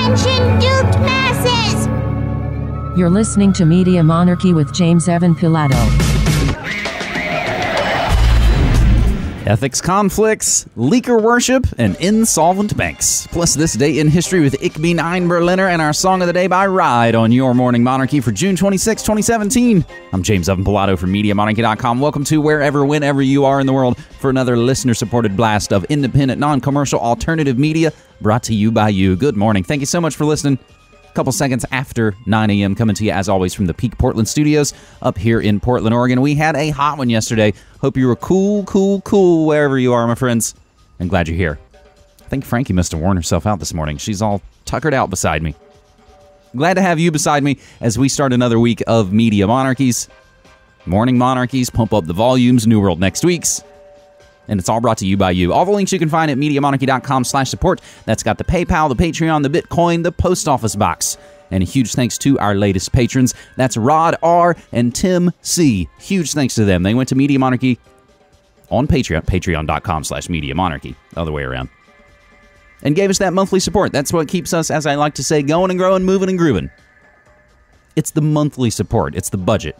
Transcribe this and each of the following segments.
Attention, duped masses! You're listening to Media Monarchy with James Evan Pilato. Ethics conflicts, leaker worship, and insolvent banks. Plus this day in history with Ich bin ein Berliner and our song of the day by Ride on your Morning Monarchy for June 26, 2017. I'm James Evan Pilato from MediaMonarchy.com. Welcome to wherever, whenever you are in the world for another listener-supported blast of independent, non-commercial, alternative media brought to you by you. Good morning. Thank you so much for listening. Couple seconds after 9 a.m. coming to you, as always, from the Peak Portland studios up here in Portland, Oregon. We had a hot one yesterday. Hope you were cool wherever you are, my friends. I'm glad you're here. I think Frankie must have worn herself out this morning. She's all tuckered out beside me. Glad to have you beside me as we start another week of Media Monarchies. Morning Monarchies, pump up the volumes, New World next week's. And it's all brought to you by you. All the links you can find at MediaMonarchy.com/support. That's got the PayPal, the Patreon, the Bitcoin, the post office box. And a huge thanks to our latest patrons. That's Rod R. and Tim C. Huge thanks to them. They went to Media Monarchy on Patreon, patreon.com/MediaMonarchy. Other way around. And gave us that monthly support. That's what keeps us, as I like to say, going and growing, moving and grooving. It's the monthly support. It's the budget.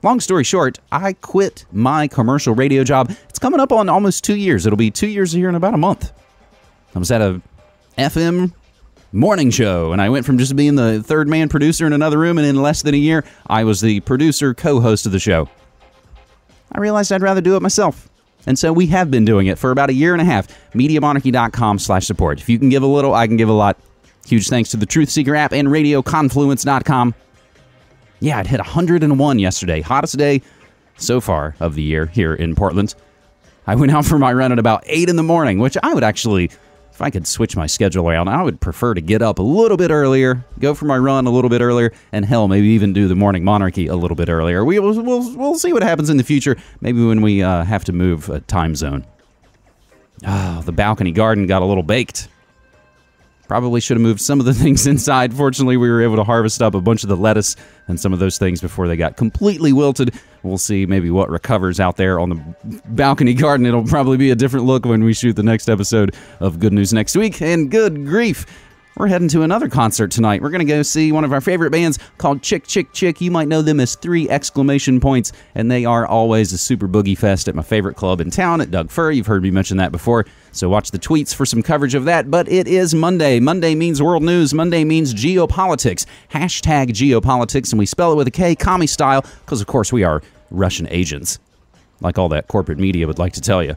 Long story short, I quit my commercial radio job. It's coming up on almost 2 years. It'll be 2 years here in about a month. I was at a FM morning show, and I went from just being the third-man producer in another room, and in less than a year, I was the producer, co-host of the show. I realized I'd rather do it myself. And so we have been doing it for about a year and a half. MediaMonarchy.com/support. If you can give a little, I can give a lot. Huge thanks to the Truth Seeker app and RadioConfluence.com. Yeah, it hit 101 yesterday. Hottest day so far of the year here in Portland. I went out for my run at about 8 in the morning, which I would actually, if I could switch my schedule around, I would prefer to get up a little bit earlier, go for my run a little bit earlier, and hell, maybe even do the Morning Monarchy a little bit earlier. We'll see what happens in the future, maybe when we have to move a time zone. The balcony garden got a little baked. Probably should have moved some of the things inside. Fortunately, we were able to harvest up a bunch of the lettuce and some of those things before they got completely wilted. We'll see maybe what recovers out there on the balcony garden. It'll probably be a different look when we shoot the next episode of Good News Next Week. And good grief, we're heading to another concert tonight. We're going to go see one of our favorite bands called Chick Chick Chick. You might know them as 3 exclamation points, and they are always a super boogie fest at my favorite club in town at Doug Fir. You've heard me mention that before, so watch the tweets for some coverage of that. But it is Monday. Monday means world news. Monday means geopolitics. Hashtag geopolitics, and we spell it with a K, commie style, because of course we are Russian agents, like all that corporate media would like to tell you.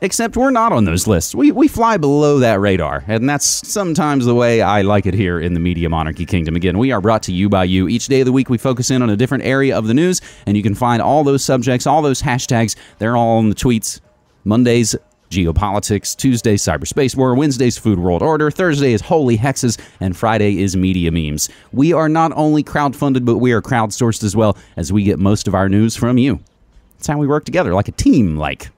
Except we're not on those lists. We fly below that radar, and that's sometimes the way I like it here in the Media Monarchy Kingdom. Again, we are brought to you by you. Each day of the week, we focus in on a different area of the news, and you can find all those subjects, all those hashtags. They're all in the tweets. Mondays, geopolitics. Tuesday, cyberspace war. Wednesday's food world order. Thursday is holy hexes, and Friday is media memes. We are not only crowdfunded, but we are crowdsourced as well, as we get most of our news from you. That's how we work together, like a team, like.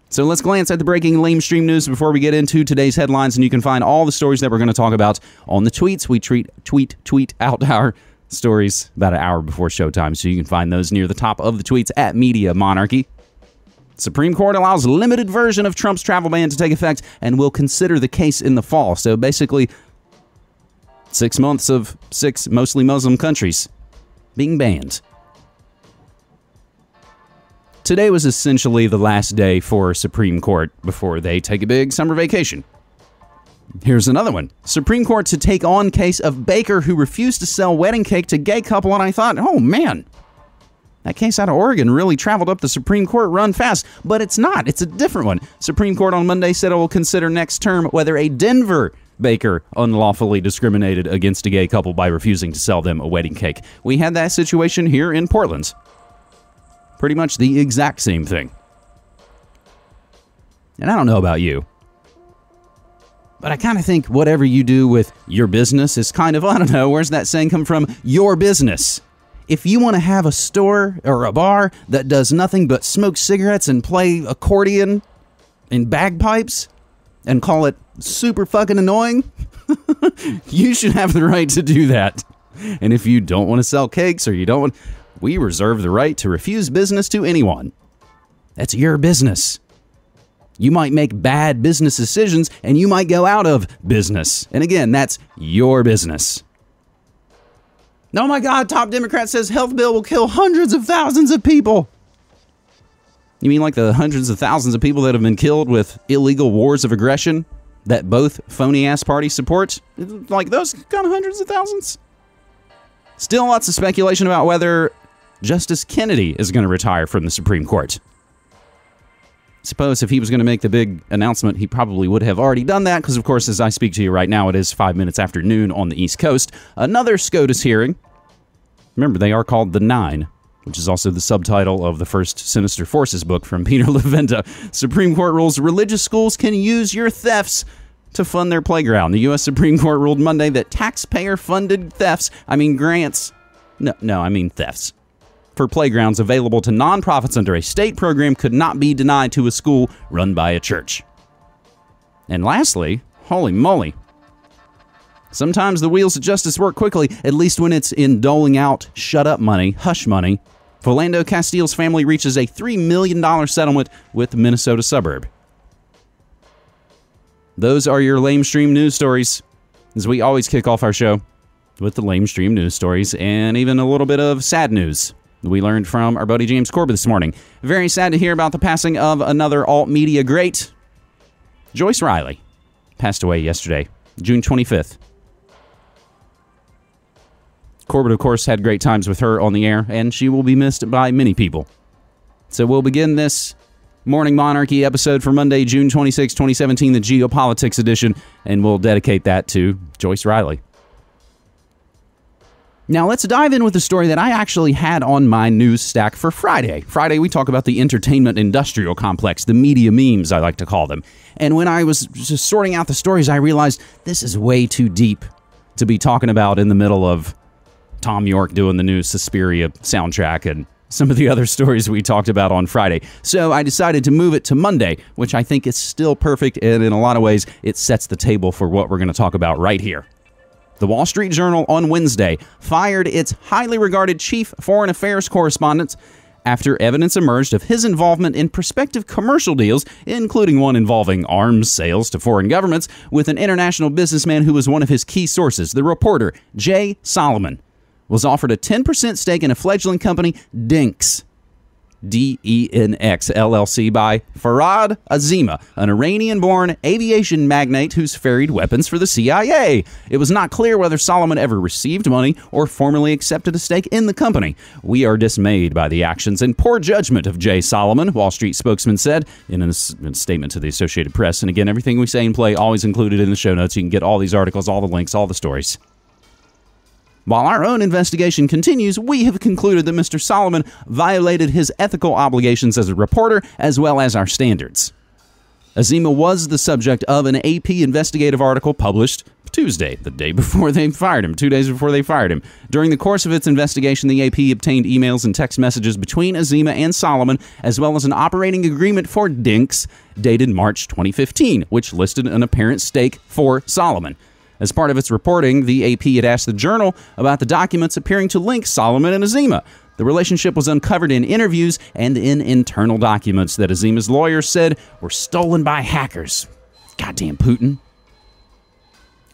So let's glance at the breaking lamestream news before we get into today's headlines, and you can find all the stories that we're going to talk about on the tweets. We tweet out our stories about an hour before showtime, so you can find those near the top of the tweets at Media Monarchy. Supreme Court allows limited version of Trump's travel ban to take effect and will consider the case in the fall. So basically, 6 months of 6 mostly Muslim countries being banned. Today was essentially the last day for Supreme Court before they take a big summer vacation. Here's another one. Supreme Court to take on case of baker who refused to sell wedding cake to gay couple, and I thought, oh man, that case out of Oregon really traveled up the Supreme Court run fast, but it's not. It's a different one. Supreme Court on Monday said it will consider next term whether a Denver baker unlawfully discriminated against a gay couple by refusing to sell them a wedding cake. We had that situation here in Portland. Pretty much the exact same thing. And I don't know about you, but I kind of think whatever you do with your business is kind of, I don't know, where's that saying come from? Your business. If you want to have a store or a bar that does nothing but smoke cigarettes and play accordion and bagpipes and call it super fucking annoying, you should have the right to do that. And if you don't want to sell cakes or you don't want, we reserve the right to refuse business to anyone. That's your business. You might make bad business decisions, and you might go out of business. And again, that's your business. Oh my God, top Democrat says health bill will kill hundreds of thousands of people. You mean like the hundreds of thousands of people that have been killed with illegal wars of aggression that both phony-ass parties support? Like those kind of hundreds of thousands? Still lots of speculation about whether Justice Kennedy is going to retire from the Supreme Court. Suppose if he was going to make the big announcement, he probably would have already done that, because, of course, as I speak to you right now, it is 5 minutes after noon on the East Coast. Another SCOTUS hearing. Remember, they are called The Nine, which is also the subtitle of the first Sinister Forces book from Peter Levenda. Supreme Court rules religious schools can use your thefts to fund their playground. The U.S. Supreme Court ruled Monday that taxpayer-funded thefts, thefts, for playgrounds available to nonprofits under a state program could not be denied to a school run by a church. And lastly, holy moly, sometimes the wheels of justice work quickly, at least when it's in doling out shut-up money, hush money. Philando Castile's family reaches a $3 million settlement with the Minnesota suburb. Those are your lamestream news stories, as we always kick off our show with the lamestream news stories and even a little bit of sad news we learned from our buddy James Corbett this morning. Very sad to hear about the passing of another alt-media great. Joyce Riley passed away yesterday, June 25th. Corbett, of course, had great times with her on the air, and she will be missed by many people. So we'll begin this Morning Monarchy episode for Monday, June 26, 2017, the Geopolitics edition, and we'll dedicate that to Joyce Riley. Now, let's dive in with a story that I actually had on my news stack for Friday. Friday, we talk about the entertainment industrial complex, the media memes, I like to call them. And when I was just sorting out the stories, I realized this is way too deep to be talking about in the middle of Tom York doing the new Suspiria soundtrack and some of the other stories we talked about on Friday. So I decided to move it to Monday, which I think is still perfect, and in a lot of ways, it sets the table for what we're going to talk about right here. The Wall Street Journal on Wednesday fired its highly regarded chief foreign affairs correspondent after evidence emerged of his involvement in prospective commercial deals, including one involving arms sales to foreign governments, with an international businessman who was one of his key sources. The reporter, Jay Solomon, was offered a 10% stake in a fledgling company, Dinks, D-E-N-X, LLC, by Farhad Azima, an Iranian-born aviation magnate who's ferried weapons for the CIA. It was not clear whether Solomon ever received money or formally accepted a stake in the company. We are dismayed by the actions and poor judgment of Jay Solomon, Wall Street spokesman said in a statement to the Associated Press. And again, everything we say and play always included in the show notes. You can get all these articles, all the links, all the stories. While our own investigation continues, we have concluded that Mr. Solomon violated his ethical obligations as a reporter, as well as our standards. Azima was the subject of an AP investigative article published Tuesday, the day before they fired him, 2 days before they fired him. During the course of its investigation, the AP obtained emails and text messages between Azima and Solomon, as well as an operating agreement for Dinks, dated March 2015, which listed an apparent stake for Solomon. As part of its reporting, the AP had asked the Journal about the documents appearing to link Solomon and Azima. The relationship was uncovered in interviews and in internal documents that Azima's lawyers said were stolen by hackers. Goddamn Putin.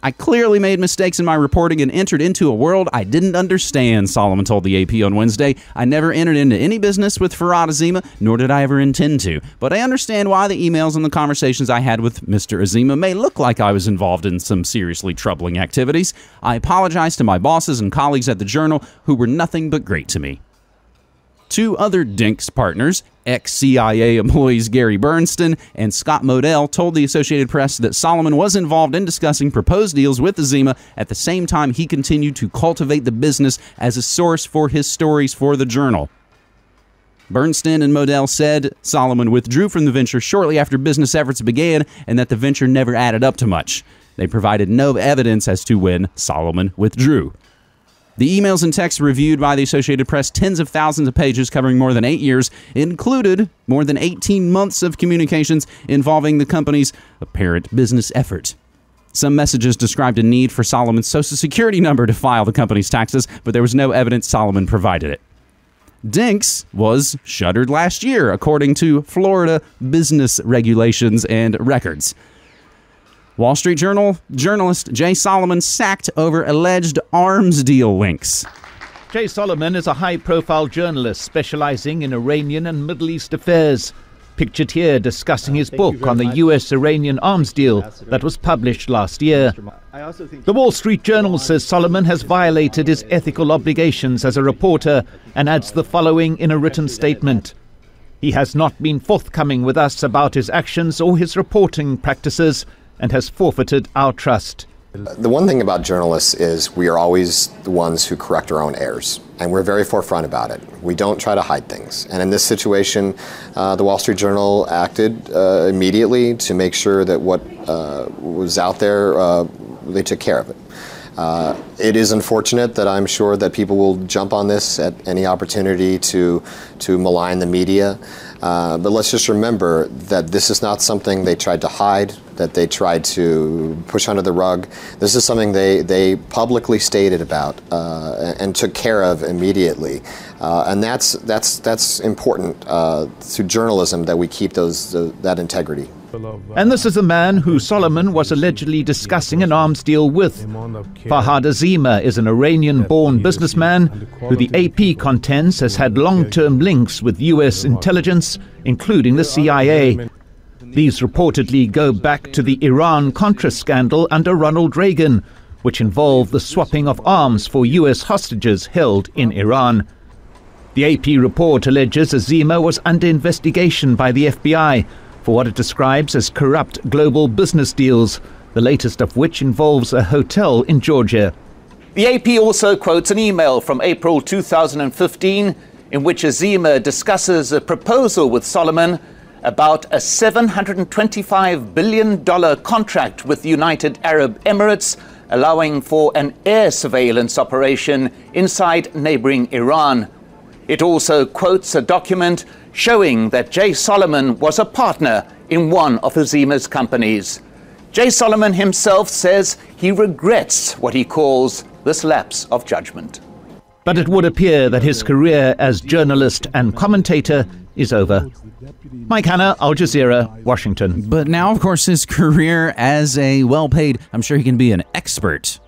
I clearly made mistakes in my reporting and entered into a world I didn't understand, Solomon told the AP on Wednesday. I never entered into any business with Farhad Azima, nor did I ever intend to. But I understand why the emails and the conversations I had with Mr. Azima may look like I was involved in some seriously troubling activities. I apologize to my bosses and colleagues at the Journal who were nothing but great to me. Two other Dinks partners, ex-CIA employees Gary Bernstein and Scott Modell, told the Associated Press that Solomon was involved in discussing proposed deals with Azima at the same time he continued to cultivate the business as a source for his stories for the Journal. Bernstein and Modell said Solomon withdrew from the venture shortly after business efforts began and that the venture never added up to much. They provided no evidence as to when Solomon withdrew. The emails and texts reviewed by the Associated Press, tens of thousands of pages covering more than 8 years, included more than 18 months of communications involving the company's apparent business effort. Some messages described a need for Solomon's Social Security number to file the company's taxes, but there was no evidence Solomon provided it. Dinks was shuttered last year, according to Florida business regulations and records. Wall Street Journal journalist Jay Solomon sacked over alleged arms deal links. Jay Solomon is a high-profile journalist specializing in Iranian and Middle East affairs. Pictured here discussing his book on the U.S.-Iranian arms deal that was published last year. The Wall Street Journal says Solomon has violated his ethical obligations as a reporter and adds the following in a written statement. He has not been forthcoming with us about his actions or his reporting practices and has forfeited our trust. The one thing about journalists is we are always the ones who correct our own errors, and we're very forefront about it. We don't try to hide things. And in this situation, the Wall Street Journal acted immediately to make sure that what was out there, they took care of it. It is unfortunate that I'm sure that people will jump on this at any opportunity to malign the media. But let's just remember that this is not something they tried to hide, that they tried to push under the rug. This is something they publicly stated about and took care of immediately. And that's important to journalism, that we keep that integrity. And this is a man who Solomon was allegedly discussing an arms deal with. Fahad Azima is an Iranian-born businessman who the AP contends has had long-term links with U.S. intelligence, including the CIA. These reportedly go back to the Iran-Contra scandal under Ronald Reagan, which involved the swapping of arms for U.S. hostages held in Iran. The AP report alleges Azima was under investigation by the FBI for what it describes as corrupt global business deals, the latest of which involves a hotel in Georgia. The AP also quotes an email from April 2015 in which Azima discusses a proposal with Solomon about a $725 billion contract with the United Arab Emirates, allowing for an air surveillance operation inside neighboring Iran. It also quotes a document showing that Jay Solomon was a partner in one of Azima's companies. Jay Solomon himself says he regrets what he calls this lapse of judgment. But it would appear that his career as journalist and commentator is over. Mike Hanna, Al Jazeera, Washington. But now, of course, his career as a well-paid, I'm sure he can be an expert.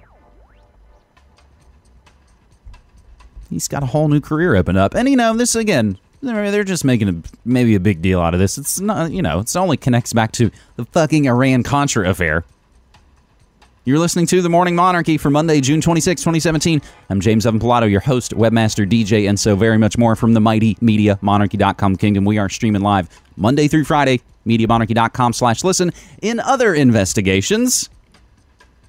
He's got a whole new career opened up. And, this, again, they're just making maybe a big deal out of this. It's not, it only connects back to the fucking Iran-Contra affair. You're listening to The Morning Monarchy for Monday, June 26, 2017. I'm James Evan Pilato, your host, webmaster, DJ, and so very much more from the mighty media monarchy.com kingdom. We are streaming live Monday through Friday, mediamonarchy.com/listen. In other investigations,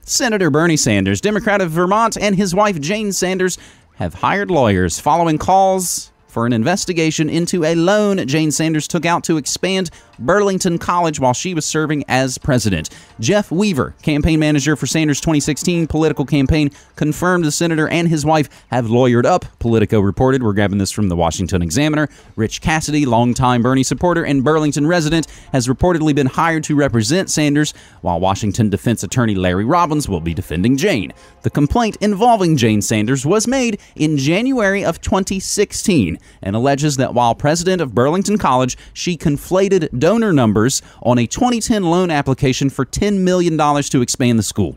Senator Bernie Sanders, Democrat of Vermont, and his wife Jane Sanders have hired lawyers following calls for an investigation into a loan Jane Sanders took out to expand Burlington College while she was serving as president. Jeff Weaver, campaign manager for Sanders' 2016 political campaign, confirmed the senator and his wife have lawyered up, Politico reported. We're grabbing this from the Washington Examiner. Rich Cassidy, longtime Bernie supporter and Burlington resident, has reportedly been hired to represent Sanders, while Washington defense attorney Larry Robbins will be defending Jane. The complaint involving Jane Sanders was made in January of 2016 and alleges that while president of Burlington College, she conflated donor numbers on a 2010 loan application for $10 million to expand the school.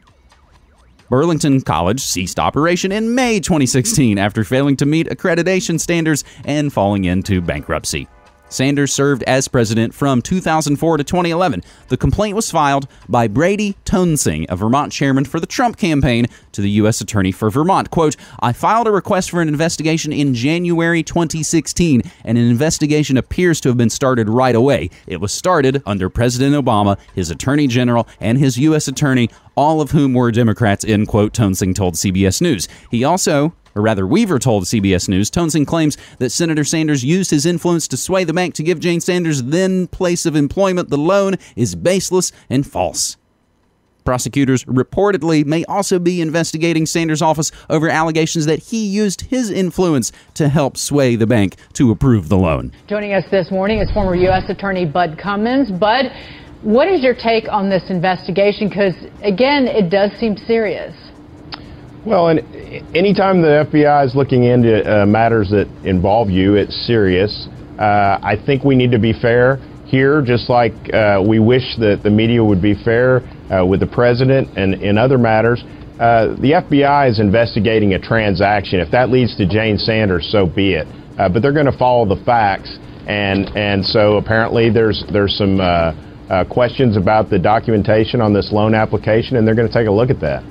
Burlington College ceased operation in May 2016 after failing to meet accreditation standards and falling into bankruptcy. Sanders served as president from 2004 to 2011. The complaint was filed by Brady Toensing, a Vermont chairman for the Trump campaign, to the U.S. Attorney for Vermont. Quote, I filed a request for an investigation in January 2016, and an investigation appears to have been started right away. It was started under President Obama, his Attorney General, and his U.S. Attorney, all of whom were Democrats, end quote, Toensing told CBS News. Weaver told CBS News, Toensing claims that Senator Sanders used his influence to sway the bank to give Jane Sanders' then place of employment the loan is baseless and false. Prosecutors reportedly may also be investigating Sanders' office over allegations that he used his influence to help sway the bank to approve the loan. Joining us this morning is former U.S. Attorney Bud Cummins. Bud, what is your take on this investigation? Because, again, it does seem serious. Well, and anytime the FBI is looking into matters that involve you, it's serious. I think we need to be fair here, just like we wish that the media would be fair with the president and in other matters. The FBI is investigating a transaction. If that leads to Jane Sanders, so be it. But they're going to follow the facts, and so apparently there's some questions about the documentation on this loan application, and they're going to take a look at that.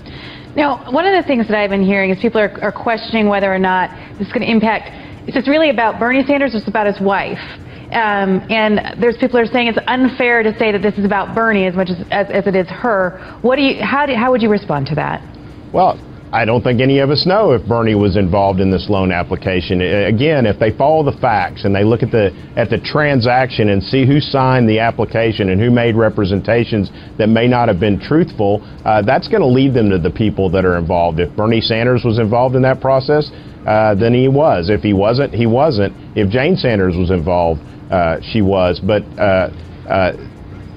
Now, one of the things that I've been hearing is people are questioning whether or not this is going to impact. Is this really about Bernie Sanders or is it about his wife? And there's people who are saying it's unfair to say that this is about Bernie as much as it is her. How would you respond to that? Well, I don't think any of us know if Bernie was involved in this loan application. Again, if they follow the facts and they look at the transaction and see who signed the application and who made representations that may not have been truthful, that's going to lead them to the people that are involved. If Bernie Sanders was involved in that process, then he was. If he wasn't, he wasn't. If Jane Sanders was involved, she was. But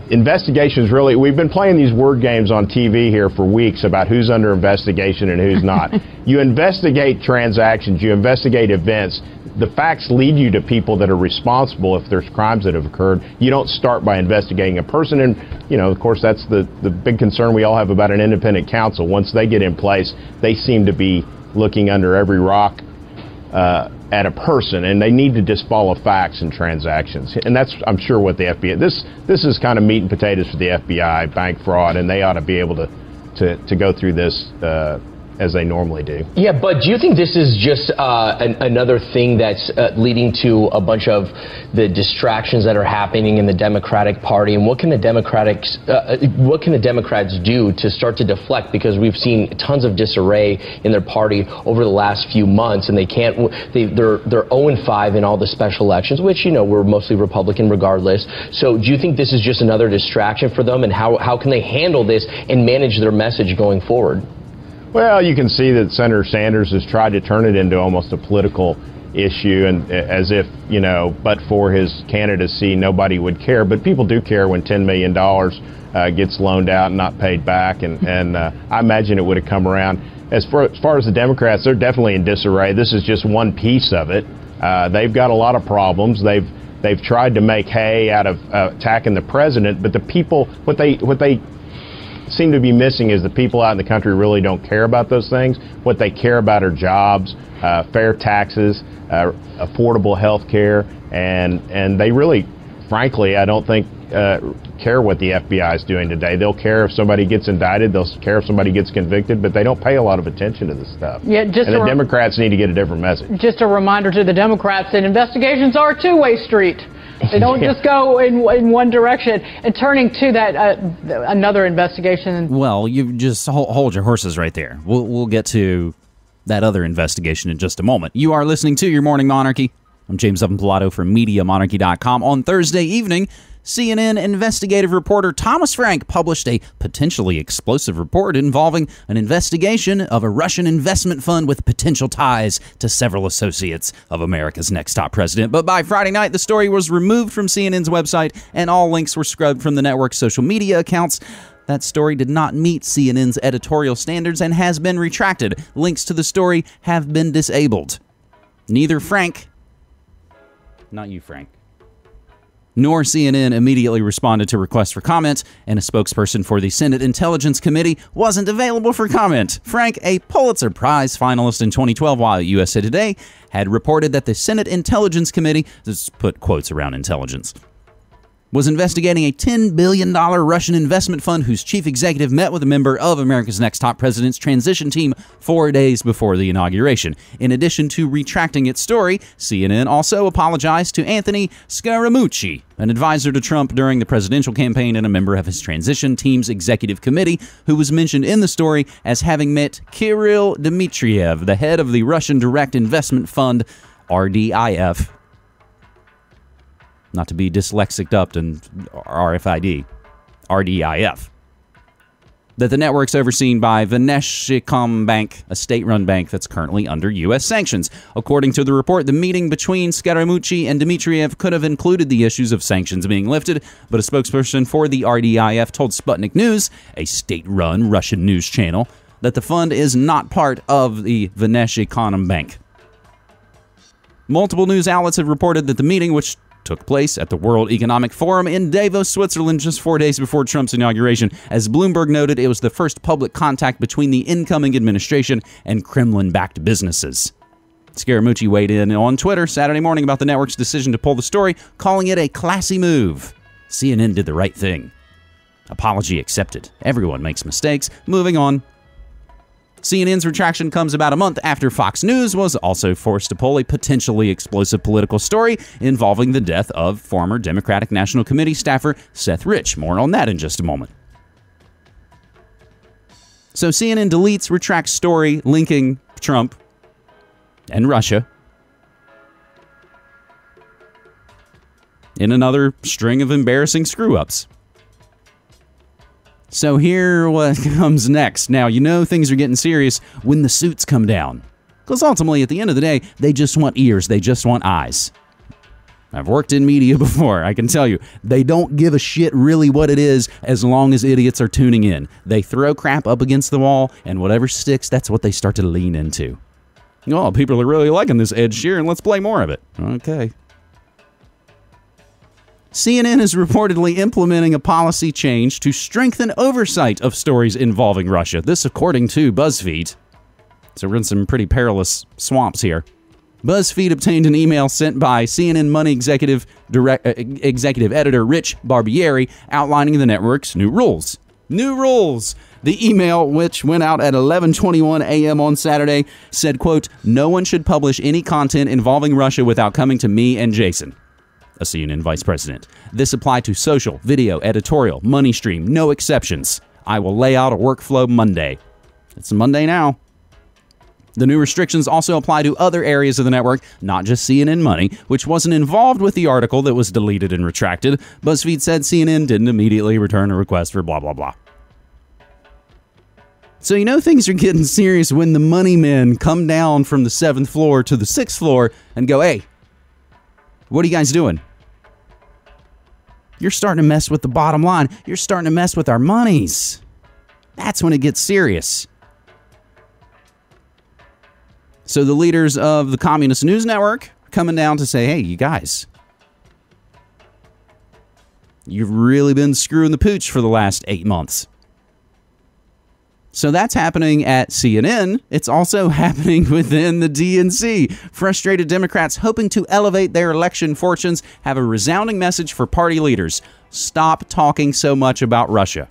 investigations really, we've been playing these word games on TV here for weeks about who's under investigation and who's not. You investigate transactions, you investigate events. The facts lead you to people that are responsible if there's crimes that have occurred. You don't start by investigating a person. And, of course, that's the big concern we all have about an independent counsel. Once they get in place, they seem to be looking under every rock at a person, and they need to just follow facts and transactions. And that's, I'm sure, what the FBI, this is kind of meat and potatoes for the FBI, bank fraud, and they ought to be able to go through this as they normally do. Yeah, but do you think this is just another thing that's leading to a bunch of the distractions that are happening in the Democratic Party? And what can the Democrats do to start to deflect? Because we've seen tons of disarray in their party over the last few months, and they're 0-5 in all the special elections, which were mostly Republican regardless. So do you think this is just another distraction for them? And how can they handle this and manage their message going forward? Well, you can see that Senator Sanders has tried to turn it into almost a political issue, and as if, but for his candidacy, nobody would care. But people do care when $10 million gets loaned out and not paid back, and I imagine it would have come around. As far as the Democrats, they're definitely in disarray. This is just one piece of it. They've got a lot of problems. They've tried to make hay out of attacking the president, but the people, what they seem to be missing is the people out in the country really don't care about those things. What they care about are jobs, fair taxes, affordable health care, and they really, frankly, I don't think care what the FBI is doing today. They'll care if somebody gets indicted, they'll care if somebody gets convicted, but they don't pay a lot of attention to this stuff. Yeah, and the Democrats need to get a different message. Just a reminder to the Democrats that investigations are a two-way street. They don't just go in one direction. And turning to that, another investigation. Well, you just hold your horses right there. We'll get to that other investigation in just a moment. You are listening to Your Morning Monarchy. I'm James Evan Pilato from MediaMonarchy.com. On Thursday evening, CNN investigative reporter Thomas Frank published a potentially explosive report involving an investigation of a Russian investment fund with potential ties to several associates of America's next top president. But by Friday night, the story was removed from CNN's website and all links were scrubbed from the network's social media accounts. That story did not meet CNN's editorial standards and has been retracted. Links to the story have been disabled. Neither Frank, not you, Frank, nor CNN immediately responded to requests for comment, and a spokesperson for the Senate Intelligence Committee wasn't available for comment. Frank, a Pulitzer Prize finalist in 2012 while at USA Today, had reported that the Senate Intelligence Committee, let's put quotes around intelligence, was investigating a $10 billion Russian investment fund whose chief executive met with a member of America's Next Top President's transition team 4 days before the inauguration. In addition to retracting its story, CNN also apologized to Anthony Scaramucci, an advisor to Trump during the presidential campaign and a member of his transition team's executive committee, who was mentioned in the story as having met Kirill Dmitriev, the head of the Russian Direct Investment Fund, RDIF. Not to be dyslexic up and RFID, RDIF. That the network's overseen by Veneshcom, a state-run bank that's currently under U.S. sanctions. According to the report, the meeting between Scaramucci and Dmitriev could have included the issues of sanctions being lifted, but a spokesperson for the RDIF told Sputnik News, a state-run Russian news channel, that the fund is not part of the Bank. Multiple news outlets have reported that the meeting, which took place at the World Economic Forum in Davos, Switzerland, just 4 days before Trump's inauguration. As Bloomberg noted, it was the first public contact between the incoming administration and Kremlin-backed businesses. Scaramucci weighed in on Twitter Saturday morning about the network's decision to pull the story, calling it a classy move. CNN did the right thing. Apology accepted. Everyone makes mistakes. Moving on. CNN's retraction comes about a month after Fox News was also forced to pull a potentially explosive political story involving the death of former Democratic National Committee staffer Seth Rich. More on that in just a moment. So CNN deletes, retracts story linking Trump and Russia in another string of embarrassing screw-ups. So here what comes next. Now, you know things are getting serious when the suits come down. Because ultimately, at the end of the day, they just want ears. They just want eyes. I've worked in media before. I can tell you, they don't give a shit really what it is as long as idiots are tuning in. They throw crap up against the wall, and whatever sticks, that's what they start to lean into. Oh, people are really liking this Ed Sheeran. Let's play more of it. Okay. CNN is reportedly implementing a policy change to strengthen oversight of stories involving Russia. This according to BuzzFeed. So we're in some pretty perilous swamps here. BuzzFeed obtained an email sent by CNN Money executive editor Rich Barbieri outlining the network's new rules. New rules! The email, which went out at 11:21 a.m. on Saturday, said, quote, "No one should publish any content involving Russia without coming to me and Jason," a CNN vice president. "This applied to social, video, editorial, money stream, no exceptions. I will lay out a workflow Monday." It's Monday now. The new restrictions also apply to other areas of the network, not just CNN Money, which wasn't involved with the article that was deleted and retracted. BuzzFeed said CNN didn't immediately return a request for blah, blah, blah. So you know things are getting serious when the money men come down from the 7th floor to the 6th floor and go, "Hey, what are you guys doing? You're starting to mess with the bottom line. You're starting to mess with our monies." That's when it gets serious. So the leaders of the Communist News Network are coming down to say, "Hey, you guys, you've really been screwing the pooch for the last 8 months." So that's happening at CNN. It's also happening within the DNC. Frustrated Democrats hoping to elevate their election fortunes have a resounding message for party leaders. Stop talking so much about Russia.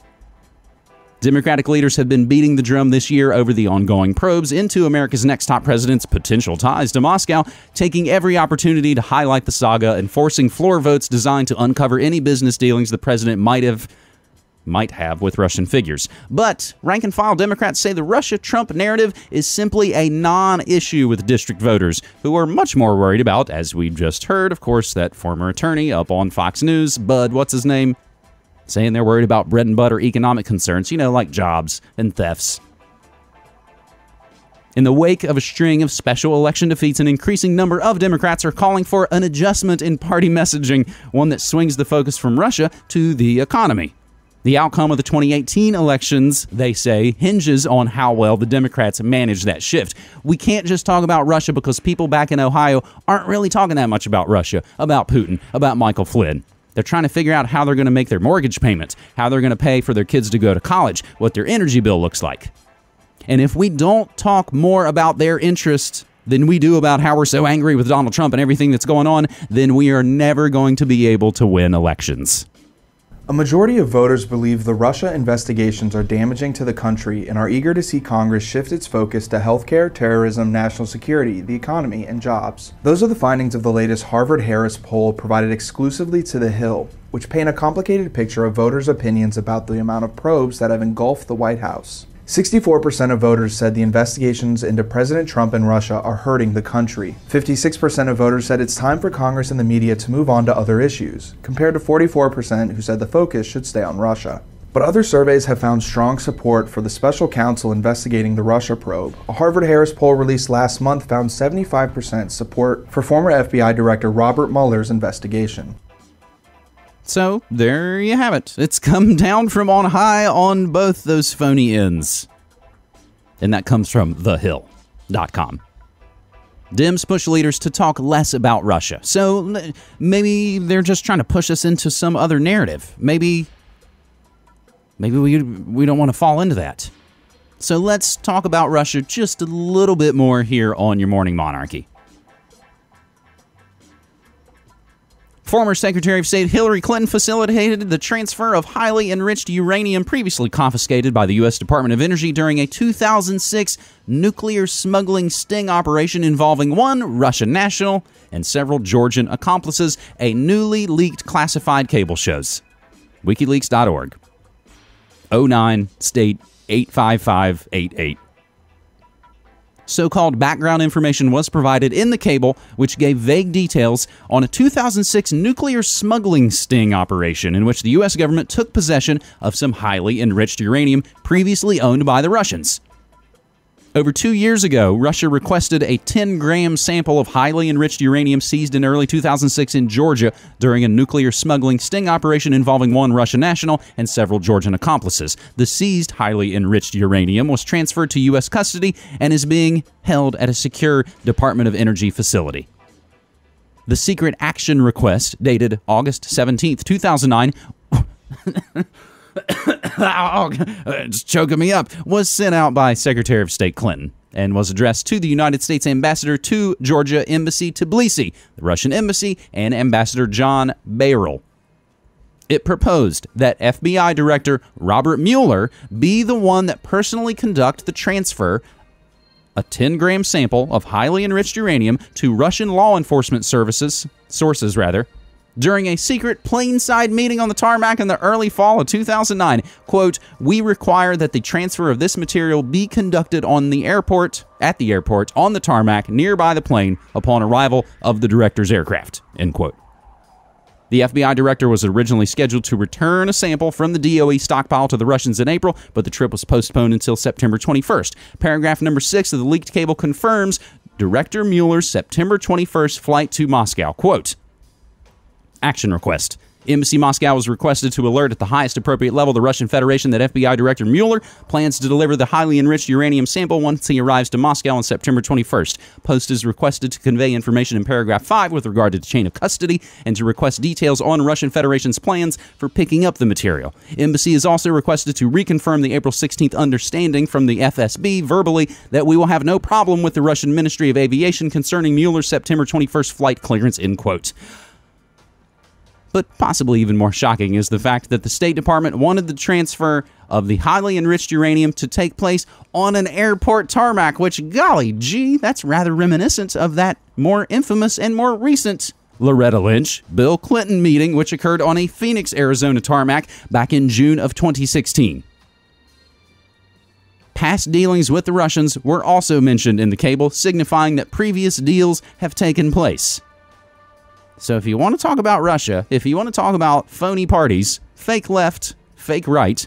Democratic leaders have been beating the drum this year over the ongoing probes into America's next top president's potential ties to Moscow, taking every opportunity to highlight the saga and forcing floor votes designed to uncover any business dealings the president might have with Russian figures. But rank-and-file Democrats say the Russia-Trump narrative is simply a non-issue with district voters, who are much more worried about, as we just heard, of course, that former attorney up on Fox News, Bud, what's his name, saying they're worried about bread and butter economic concerns, like jobs and thefts. In the wake of a string of special election defeats, an increasing number of Democrats are calling for an adjustment in party messaging, one that swings the focus from Russia to the economy. The outcome of the 2018 elections, they say, hinges on how well the Democrats manage that shift. We can't just talk about Russia because people back in Ohio aren't really talking that much about Russia, about Putin, about Michael Flynn. They're trying to figure out how they're going to make their mortgage payments, how they're going to pay for their kids to go to college, what their energy bill looks like. And if we don't talk more about their interests than we do about how we're so angry with Donald Trump and everything that's going on, then we are never going to be able to win elections. A majority of voters believe the Russia investigations are damaging to the country and are eager to see Congress shift its focus to healthcare, terrorism, national security, the economy, and jobs. Those are the findings of the latest Harvard-Harris poll provided exclusively to The Hill, which paint a complicated picture of voters' opinions about the amount of probes that have engulfed the White House. 64% of voters said the investigations into President Trump and Russia are hurting the country. 56% of voters said it's time for Congress and the media to move on to other issues, compared to 44% who said the focus should stay on Russia. But other surveys have found strong support for the special counsel investigating the Russia probe. A Harvard-Harris poll released last month found 75% support for former FBI Director Robert Mueller's investigation. So, there you have it. It's come down from on high on both those phony ends. And that comes from thehill.com. Dems push leaders to talk less about Russia. So maybe they're just trying to push us into some other narrative. Maybe we don't want to fall into that. So let's talk about Russia just a little bit more here on Your Morning Monarchy. Former Secretary of State Hillary Clinton facilitated the transfer of highly enriched uranium previously confiscated by the U.S. Department of Energy during a 2006 nuclear smuggling sting operation involving one Russian national and several Georgian accomplices, a newly leaked classified cable shows. WikiLeaks.org. 09 State 85588. So-called background information was provided in the cable, which gave vague details on a 2006 nuclear smuggling sting operation in which the U.S. government took possession of some highly enriched uranium previously owned by the Russians. Over 2 years ago, Russia requested a 10-gram sample of highly enriched uranium seized in early 2006 in Georgia during a nuclear smuggling sting operation involving one Russian national and several Georgian accomplices. The seized highly enriched uranium was transferred to U.S. custody and is being held at a secure Department of Energy facility. The secret action request, dated August 17, 2009, it's choking me up, was sent out by Secretary of State Clinton and was addressed to the United States Ambassador to Georgia Embassy Tbilisi, the Russian Embassy, and Ambassador John Bayrell. It proposed that FBI Director Robert Mueller be the one that personally conduct the transfer a 10-gram sample of highly enriched uranium to Russian law enforcement sources, during a secret plain-side meeting on the tarmac in the early fall of 2009. Quote, "We require that the transfer of this material be conducted at the airport, on the tarmac, nearby the plane, upon arrival of the director's aircraft," end quote. The FBI director was originally scheduled to return a sample from the DOE stockpile to the Russians in April, but the trip was postponed until September 21st. Paragraph number 6 of the leaked cable confirms Director Mueller's September 21st flight to Moscow. Quote, action request. Embassy Moscow was requested to alert at the highest appropriate level the Russian Federation that FBI Director Mueller plans to deliver the highly enriched uranium sample once he arrives to Moscow on September 21st. Post is requested to convey information in paragraph 5 with regard to the chain of custody and to request details on Russian Federation's plans for picking up the material. Embassy is also requested to reconfirm the April 16th understanding from the FSB verbally that we will have no problem with the Russian Ministry of Aviation concerning Mueller's September 21st flight clearance, end quote. But possibly even more shocking is the fact that the State Department wanted the transfer of the highly enriched uranium to take place on an airport tarmac, which, golly gee, that's rather reminiscent of that more infamous and more recent Loretta Lynch, Bill Clinton meeting, which occurred on a Phoenix, Arizona tarmac back in June of 2016. Past dealings with the Russians were also mentioned in the cable, signifying that previous deals have taken place. So if you want to talk about Russia, if you want to talk about phony parties, fake left, fake right,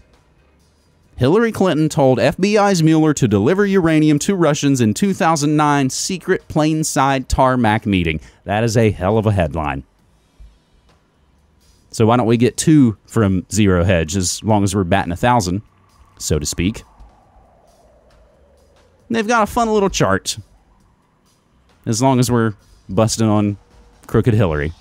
Hillary Clinton told FBI's Mueller to deliver uranium to Russians in 2009 secret plain-side tarmac meeting. That is a hell of a headline. So why don't we get 2 from Zero Hedge, as long as we're batting 1,000, so to speak. They've got a fun little chart, as long as we're busting on Crooked Hillary.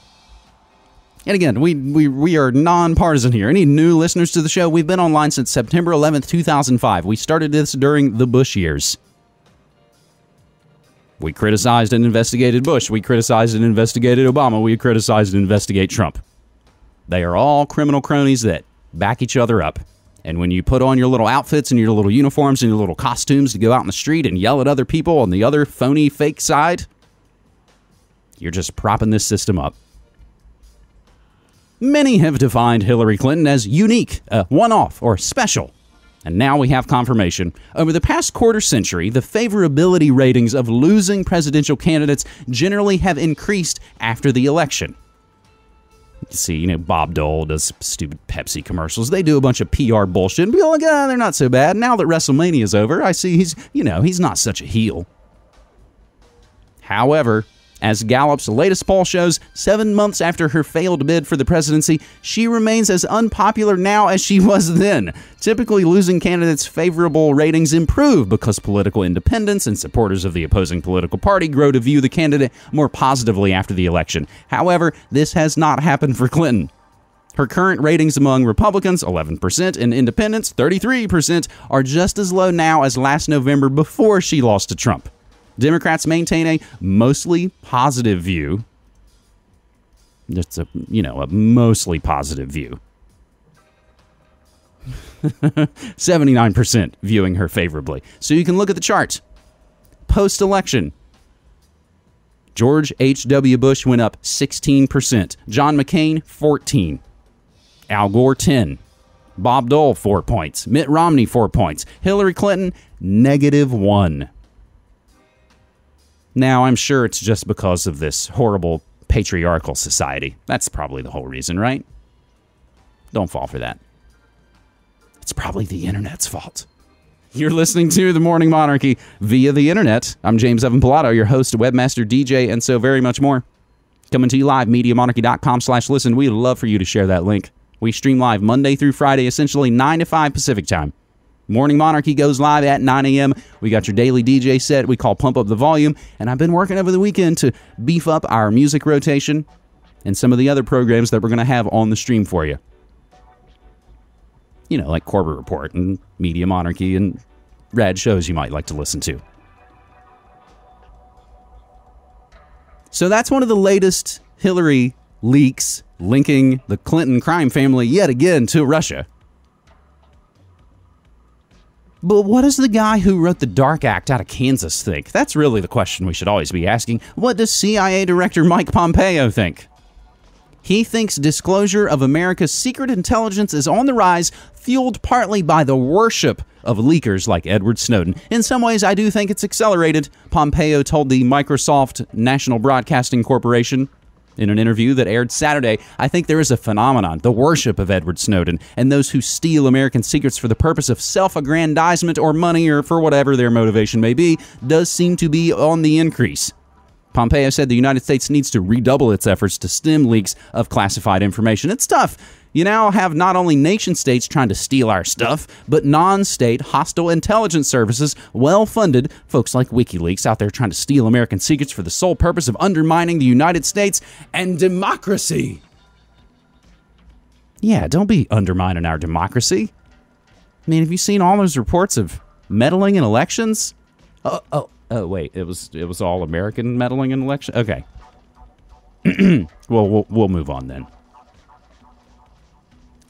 And again, we are nonpartisan here. Any new listeners to the show, we've been online since September 11th, 2005. We started this during the Bush years. We criticized and investigated Bush. We criticized and investigated Obama. We criticized and investigate Trump. They are all criminal cronies that back each other up. And when you put on your little outfits and your little uniforms and your little costumes to go out in the street and yell at other people on the other phony, fake side, you're just propping this system up. Many have defined Hillary Clinton as unique, one-off, or special. And now we have confirmation. Over the past quarter century, the favorability ratings of losing presidential candidates generally have increased after the election. You see, Bob Dole does stupid Pepsi commercials. They do a bunch of PR bullshit and be like, they're not so bad. Now that WrestleMania is over, I see he's not such a heel. However, As Gallup's latest poll shows, 7 months after her failed bid for the presidency, she remains as unpopular now as she was then. Typically, losing candidates' favorable ratings improve because political independents and supporters of the opposing political party grow to view the candidate more positively after the election. However, this has not happened for Clinton. Her current ratings among Republicans, 11%, and independents, 33%, are just as low now as last November before she lost to Trump. Democrats maintain a mostly positive view. That's a mostly positive view. 79% viewing her favorably. So you can look at the chart. Post-election, George H.W. Bush went up 16%. John McCain, 14%. Al Gore, 10%. Bob Dole, 4 points. Mitt Romney, 4 points. Hillary Clinton, -1. Now, I'm sure it's just because of this horrible patriarchal society. That's probably the whole reason, right? Don't fall for that. It's probably the internet's fault. You're listening to The Morning Monarchy via the internet. I'm James Evan Pilato, your host, webmaster, DJ, and so very much more. Coming to you live, MediaMonarchy.com/listen. We'd love for you to share that link. We stream live Monday through Friday, essentially 9 to 5 Pacific time. Morning Monarchy goes live at 9 a.m. We got your daily DJ set we call Pump Up the Volume, and I've been working over the weekend to beef up our music rotation and some of the other programs that we're going to have on the stream for you. You know, like Corbett Report and Media Monarchy and rad shows you might like to listen to. So that's one of the latest Hillary leaks linking the Clinton crime family yet again to Russia. But what does the guy who wrote the Dark Act out of Kansas think? That's really the question we should always be asking. What does CIA Director Mike Pompeo think? He thinks disclosure of America's secret intelligence is on the rise, fueled partly by the worship of leakers like Edward Snowden. In some ways, I do think it's accelerated, Pompeo told the Microsoft National Broadcasting Corporation in an interview that aired Saturday. I think there is a phenomenon, the worship of Edward Snowden, and those who steal American secrets for the purpose of self-aggrandizement or money or for whatever their motivation may be, does seem to be on the increase. Pompeo said the United States needs to redouble its efforts to stem leaks of classified information. It's tough. You now have not only nation-states trying to steal our stuff, but non-state hostile intelligence services, well-funded, folks like WikiLeaks out there trying to steal American secrets for the sole purpose of undermining the United States and democracy. Yeah, don't be undermining our democracy. I mean, have you seen all those reports of meddling in elections? Oh, wait, it was all American meddling in elections? Okay. Well, we'll move on then.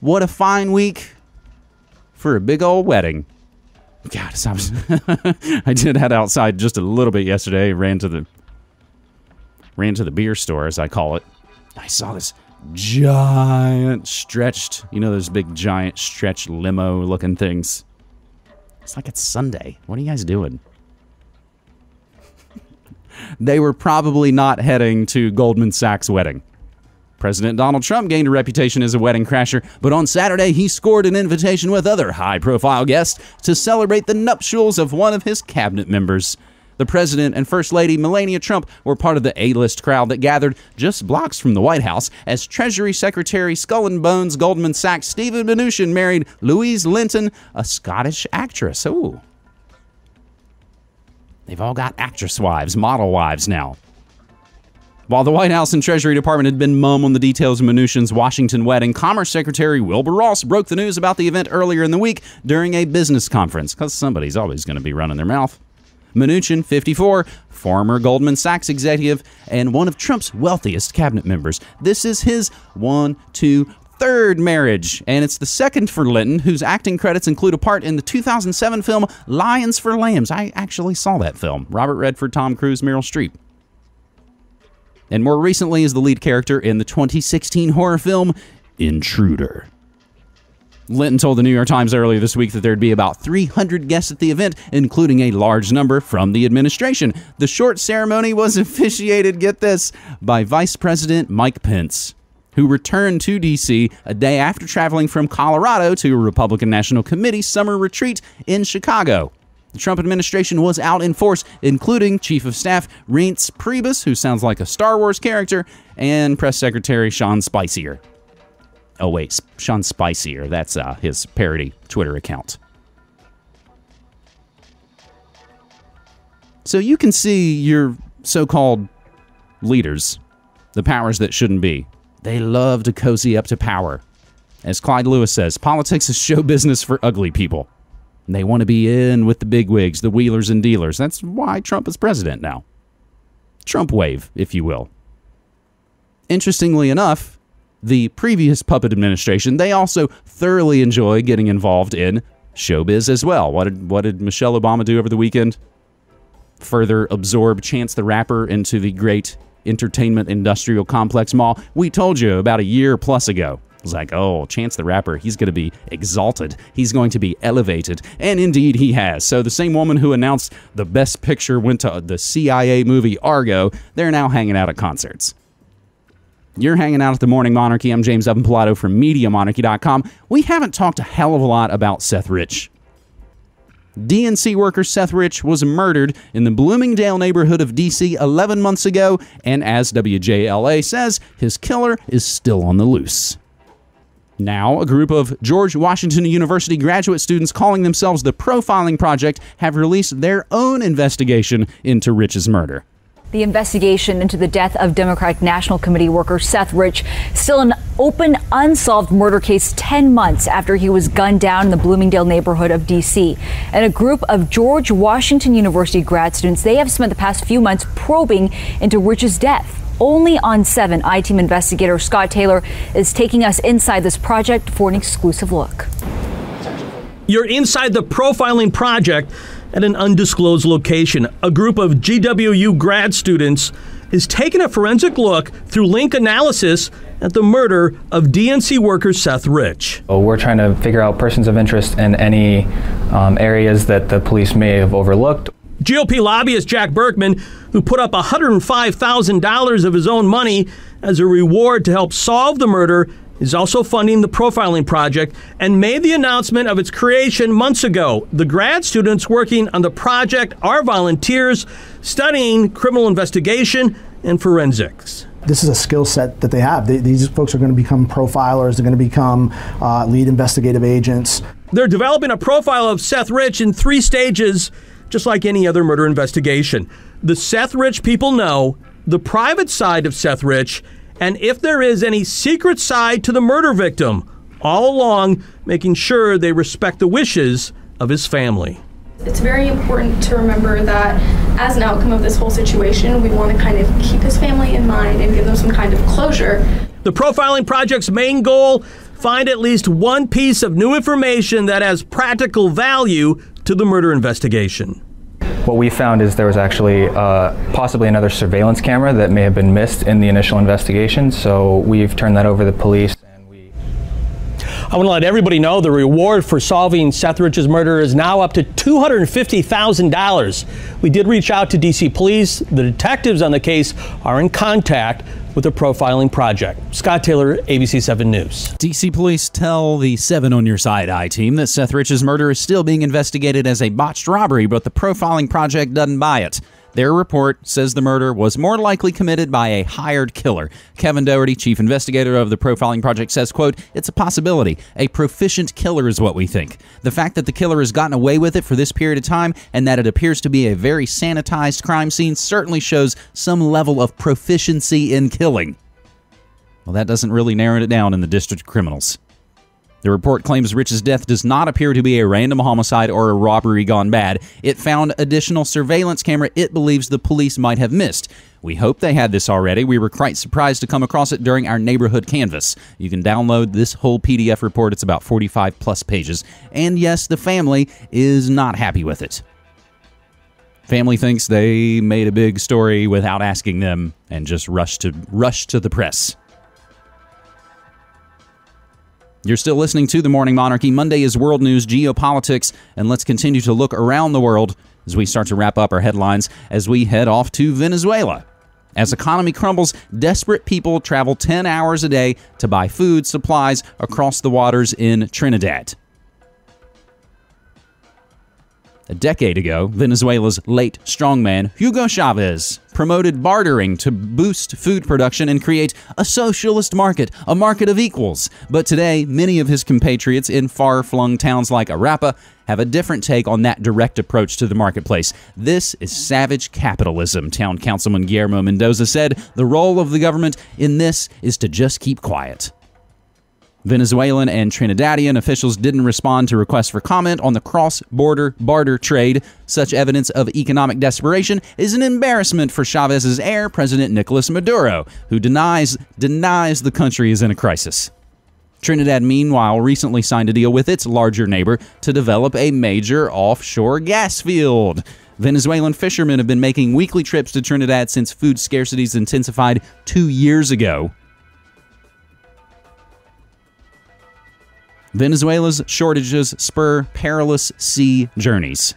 What a fine week for a big old wedding. God, I did head outside just a little bit yesterday. Ran to the beer store, as I call it. I saw this giant stretched, those big giant stretched limo looking things. It's like it's Sunday. What are you guys doing? They were probably not heading to Goldman Sachs' wedding. President Donald Trump gained a reputation as a wedding crasher, but on Saturday he scored an invitation with other high-profile guests to celebrate the nuptials of one of his cabinet members. The president and First Lady Melania Trump were part of the A-list crowd that gathered just blocks from the White House as Treasury Secretary Skull and Bones Goldman Sachs Stephen Mnuchin married Louise Linton, a Scottish actress. Ooh. They've all got actress wives, model wives now. While the White House and Treasury Department had been mum on the details of Mnuchin's Washington wedding, Commerce Secretary Wilbur Ross broke the news about the event earlier in the week during a business conference, because somebody's always going to be running their mouth. Mnuchin, 54, former Goldman Sachs executive, and one of Trump's wealthiest cabinet members. This is his third marriage, and it's the second for Linton, whose acting credits include a part in the 2007 film Lions for Lambs. I actually saw that film. Robert Redford, Tom Cruise, Meryl Streep. And more recently is the lead character in the 2016 horror film Intruder. Linton told the New York Times earlier this week that there'd be about 300 guests at the event, including a large number from the administration. The short ceremony was officiated, get this, by Vice President Mike Pence, who returned to D.C. a day after traveling from Colorado to a Republican National Committee summer retreat in Chicago. The Trump administration was out in force, including Chief of Staff Reince Priebus, who sounds like a Star Wars character, and Press Secretary Sean Spicier. Oh wait, Sean Spicier, that's his parody Twitter account. So you can see your so-called leaders, the powers that shouldn't be, they love to cozy up to power. As Clyde Lewis says, politics is show business for ugly people. They want to be in with the bigwigs, the wheelers and dealers. That's why Trump is president now. Trump wave, if you will. Interestingly enough, the previous puppet administration, they also thoroughly enjoy getting involved in showbiz as well. What did Michelle Obama do over the weekend? Further absorb Chance the Rapper into the great entertainment industrial complex mall. We told you about a year plus ago. It was like, oh, Chance the Rapper, he's going to be exalted. He's going to be elevated. And indeed he has. So the same woman who announced the best picture went to the CIA movie Argo, they're now hanging out at concerts. You're hanging out at the Morning Monarchy. I'm James Evan Pilato from MediaMonarchy.com. We haven't talked a hell of a lot about Seth Rich. DNC worker Seth Rich was murdered in the Bloomingdale neighborhood of D.C. 11 months ago, and as WJLA says, his killer is still on the loose. Now, a group of George Washington University graduate students calling themselves the Profiling Project have released their own investigation into Rich's murder. The investigation into the death of Democratic National Committee worker Seth Rich, still an open, unsolved murder case 10 months after he was gunned down in the Bloomingdale neighborhood of D.C. And a group of George Washington University grad students, they have spent the past few months probing into Rich's death. Only on 7, I-Team investigator Scott Taylor is taking us inside this project for an exclusive look. You're inside the Profiling Project at an undisclosed location. A group of GWU grad students is taking a forensic look through link analysis at the murder of DNC worker Seth Rich. We're trying to figure out persons of interest in any areas that the police may have overlooked. GOP lobbyist Jack Berkman, who put up $105,000 of his own money as a reward to help solve the murder, is also funding the Profiling Project and made the announcement of its creation months ago. The grad students working on the project are volunteers studying criminal investigation and forensics. This is a skill set that they have. These folks are going to become profilers. They're going to become lead investigative agents. They're developing a profile of Seth Rich in 3 stages, just like any other murder investigation. The Seth Rich people know, the private side of Seth Rich, and if there is any secret side to the murder victim, all along making sure they respect the wishes of his family. It's very important to remember that as an outcome of this whole situation, we want to kind of keep his family in mind and give them some kind of closure. The Profiling Project's main goal, find at least one piece of new information that has practical value to the murder investigation. What we found is there was actually possibly another surveillance camera that may have been missed in the initial investigation, so we've turned that over to the police. I want to let everybody know the reward for solving Seth Rich's murder is now up to $250,000. We did reach out to D.C. police. The detectives on the case are in contact with the Profiling Project. Scott Taylor, ABC 7 News. D.C. police tell the 7 on Your Side I-Team that Seth Rich's murder is still being investigated as a botched robbery, but the Profiling Project doesn't buy it. Their report says the murder was more likely committed by a hired killer. Kevin Doherty, chief investigator of the Profiling Project, says, quote, "It's a possibility. A proficient killer is what we think. The fact that the killer has gotten away with it for this period of time and that it appears to be a very sanitized crime scene certainly shows some level of proficiency in killing." Well, that doesn't really narrow it down in the District of Criminals. The report claims Rich's death does not appear to be a random homicide or a robbery gone bad. It found additional surveillance camera it believes the police might have missed. We hope they had this already. We were quite surprised to come across it during our neighborhood canvas. You can download this whole PDF report. It's about 45 plus pages. And yes, the family is not happy with it. Family thinks they made a big story without asking them and just rushed to the press. You're still listening to The Morning Monarchy. Monday is world news, geopolitics, and let's continue to look around the world as we start to wrap up our headlines as we head off to Venezuela. As economy crumbles, desperate people travel 10 hours a day to buy food, supplies across the waters in Trinidad. A decade ago, Venezuela's late strongman Hugo Chavez promoted bartering to boost food production and create a socialist market, a market of equals. But today, many of his compatriots in far-flung towns like Arapa have a different take on that direct approach to the marketplace. This is savage capitalism, Town Councilman Guillermo Mendoza said. The role of the government in this is to just keep quiet. Venezuelan and Trinidadian officials didn't respond to requests for comment on the cross-border barter trade. Such evidence of economic desperation is an embarrassment for Chavez's heir, President Nicolas Maduro, who denies the country is in a crisis. Trinidad, meanwhile, recently signed a deal with its larger neighbor to develop a major offshore gas field. Venezuelan fishermen have been making weekly trips to Trinidad since food scarcities intensified 2 years ago. Venezuela's shortages spur perilous sea journeys.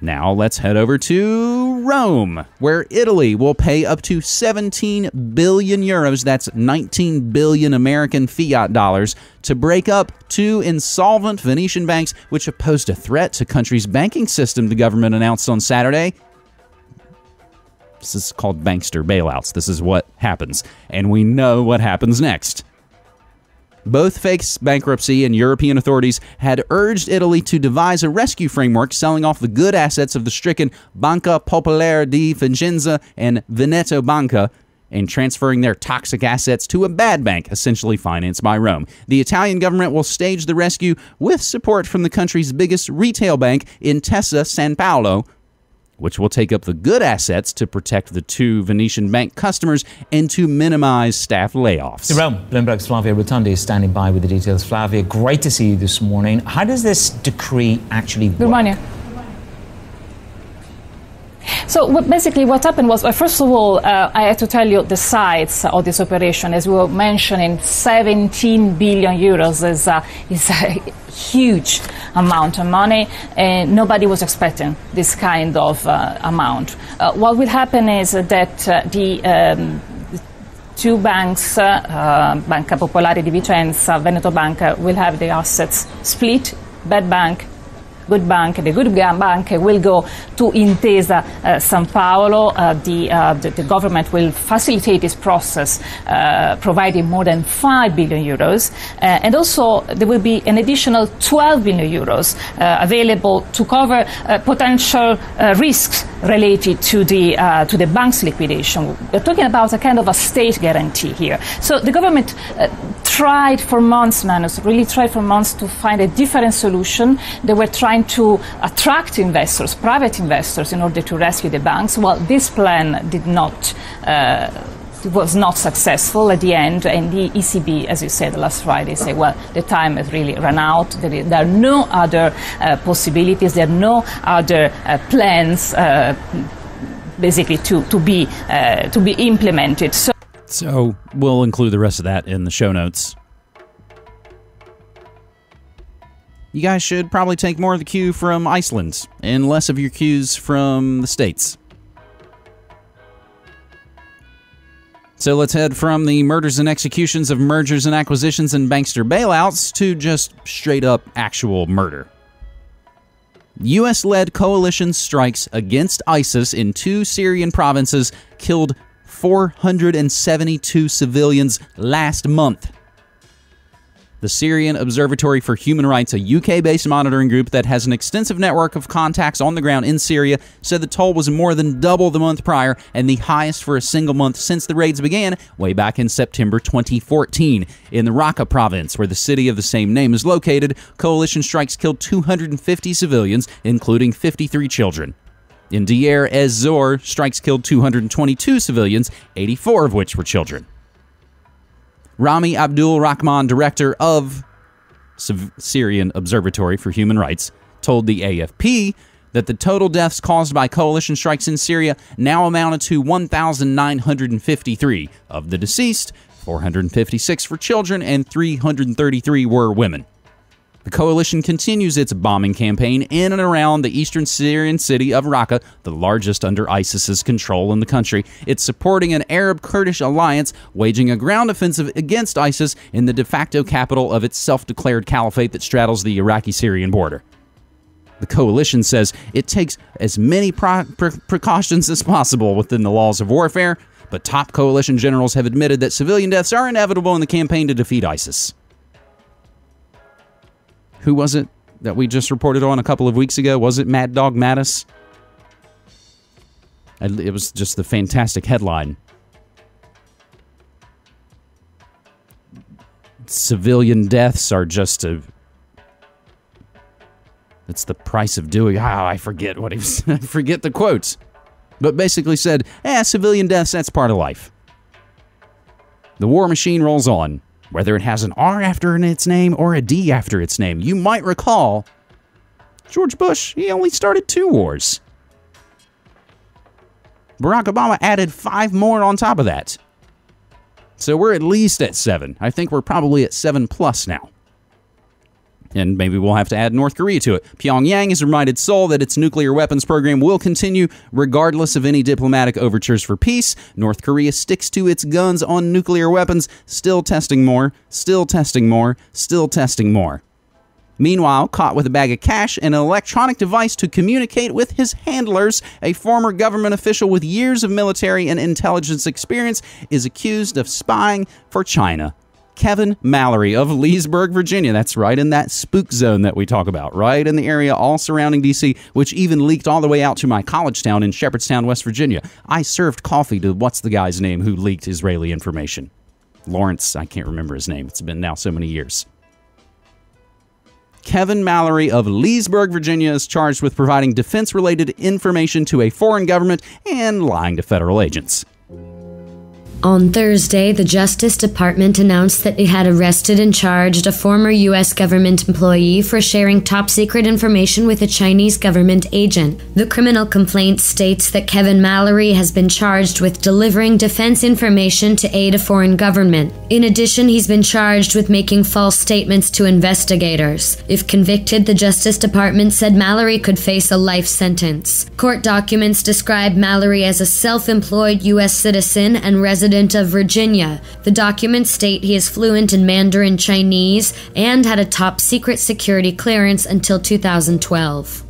Now let's head over to Rome, where Italy will pay up to 17 billion euros, that's 19 billion American fiat dollars, to break up two insolvent Venetian banks which have posed a threat to country's banking system, the government announced on Saturday. This is called bankster bailouts. This is what happens, and we know what happens next. Both face bankruptcy, and European authorities had urged Italy to devise a rescue framework selling off the good assets of the stricken Banca Popolare di Vicenza and Veneto Banca and transferring their toxic assets to a bad bank, essentially financed by Rome. The Italian government will stage the rescue with support from the country's biggest retail bank, Intesa Sanpaolo, which will take up the good assets to protect the two Venetian bank customers and to minimize staff layoffs. In Rome, Bloomberg's Flavia Rotondi is standing by with the details. Flavia, great to see you this morning. How does this decree actually work? Good morning. So basically what happened was, first of all, I have to tell you the size of this operation. As we were mentioning, 17 billion euros is a huge amount of money, and nobody was expecting this kind of amount. What will happen is that the two banks, Banca Popolare di Vicenza, Veneto Banca, will have the assets split. Bad bank, good bank. The good bank will go to Intesa Sanpaolo. The government will facilitate this process, providing more than 5 billion euros. And also, there will be an additional 12 billion euros available to cover potential risks related to the bank's liquidation. We're talking about a kind of a state guarantee here. So the government tried for months, Manus, really tried for months to find a different solution. They were trying to attract investors, private investors, in order to rescue the banks. Well, this plan was not successful at the end, and the ECB, as you said last Friday, said, well, the time has really run out. There are no other possibilities. There are no other plans, basically, to be implemented. So we'll include the rest of that in the show notes. You guys should probably take more of the cue from Iceland and less of your cues from the States. So let's head from the murders and executions of mergers and acquisitions and bankster bailouts to just straight-up actual murder. U.S.-led coalition strikes against ISIS in 2 Syrian provinces killed 472 civilians last month. The Syrian Observatory for Human Rights, a UK-based monitoring group that has an extensive network of contacts on the ground in Syria, said the toll was more than double the month prior and the highest for a single month since the raids began way back in September 2014. In the Raqqa province, where the city of the same name is located, coalition strikes killed 250 civilians, including 53 children. In Deir ez-Zor, strikes killed 222 civilians, 84 of which were children. Rami Abdul Rahman, director of Syrian Observatory for Human Rights, told the AFP that the total deaths caused by coalition strikes in Syria now amounted to 1,953. Of the deceased, 456 were children and 333 were women. The coalition continues its bombing campaign in and around the eastern Syrian city of Raqqa, the largest under ISIS's control in the country. It's supporting an Arab-Kurdish alliance waging a ground offensive against ISIS in the de facto capital of its self-declared caliphate that straddles the Iraqi-Syrian border. The coalition says it takes as many precautions as possible within the laws of warfare, but top coalition generals have admitted that civilian deaths are inevitable in the campaign to defeat ISIS. Who was it that we just reported on a couple of weeks ago? Was it Mad Dog Mattis? It was just the fantastic headline. Civilian deaths are just it's the price of doing. I forget what he was. I forget the quotes. But basically said, civilian deaths, that's part of life. The war machine rolls on, whether it has an R after its name or a D after its name. You might recall, George Bush, he only started 2 wars. Barack Obama added 5 more on top of that. So we're at least at 7. I think we're probably at 7+ now. And maybe we'll have to add North Korea to it. Pyongyang has reminded Seoul that its nuclear weapons program will continue regardless of any diplomatic overtures for peace. North Korea sticks to its guns on nuclear weapons, still testing more, still testing more, still testing more. Meanwhile, caught with a bag of cash and an electronic device to communicate with his handlers, a former government official with years of military and intelligence experience is accused of spying for China. Kevin Mallory of Leesburg, Virginia. That's right in that spook zone that we talk about, right in the area all surrounding D.C., which even leaked all the way out to my college town in Shepherdstown, West Virginia. I served coffee to what's the guy's name who leaked Israeli information? Lawrence, I can't remember his name. It's been now so many years. Kevin Mallory of Leesburg, Virginia is charged with providing defense-related information to a foreign government and lying to federal agents. On Thursday, the Justice Department announced that it had arrested and charged a former U.S. government employee for sharing top-secret information with a Chinese government agent. The criminal complaint states that Kevin Mallory has been charged with delivering defense information to aid a foreign government. In addition, he's been charged with making false statements to investigators. If convicted, the Justice Department said Mallory could face a life sentence. Court documents describe Mallory as a self-employed U.S. citizen and resident of Virginia. The documents state he is fluent in Mandarin Chinese and had a top-secret security clearance until 2012.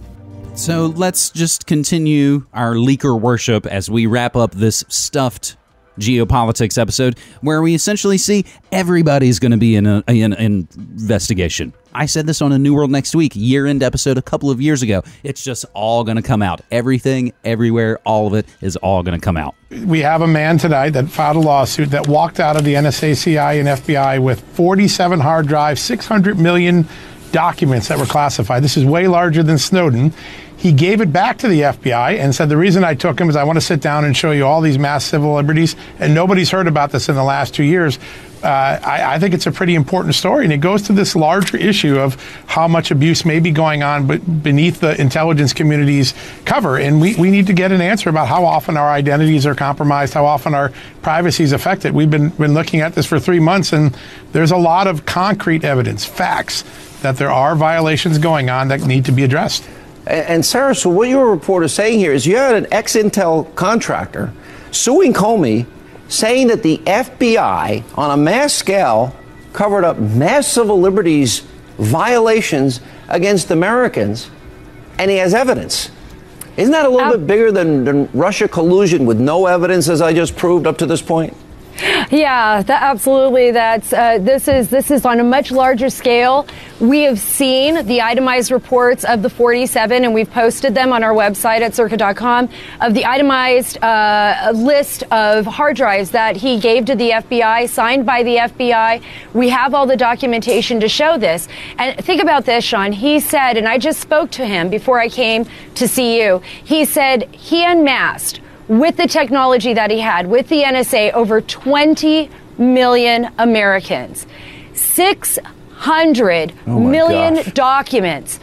So let's just continue our leaker worship as we wrap up this stuffed geopolitics episode, where we essentially see everybody's going to be in an investigation. I said this on A New World Next Week, year-end episode a couple of years ago. It's just all going to come out. Everything, everywhere, all of it is all going to come out. We have a man tonight that filed a lawsuit that walked out of the NSA, CIA, and FBI with 47 hard drives, 600 million documents that were classified. This is way larger than Snowden. He gave it back to the FBI and said, the reason I took him is I want to sit down and show you all these mass civil liberties, and nobody's heard about this in the last 2 years. I think it's a pretty important story, and it goes to this larger issue of how much abuse may be going on beneath the intelligence community's cover, and we need to get an answer about how often our identities are compromised, how often our privacy is affected. We've been looking at this for 3 months, and there's a lot of concrete evidence, facts, that there are violations going on that need to be addressed. And Sarah, so what your report is saying here is you had an ex-Intel contractor suing Comey, saying that the FBI, on a mass scale, covered up mass civil liberties violations against Americans, and he has evidence. Isn't that a little bit bigger than Russia collusion with no evidence, as I just proved up to this point? Yeah, absolutely. This is on a much larger scale. We have seen the itemized reports of the 47, and we've posted them on our website at circa.com, of the itemized list of hard drives that he gave to the FBI, signed by the FBI. We have all the documentation to show this. And think about this, Sean. He said, and I just spoke to him before I came to see you, he said he unmasked, with the technology that he had, with the NSA, over 20 million Americans. 600 million documents.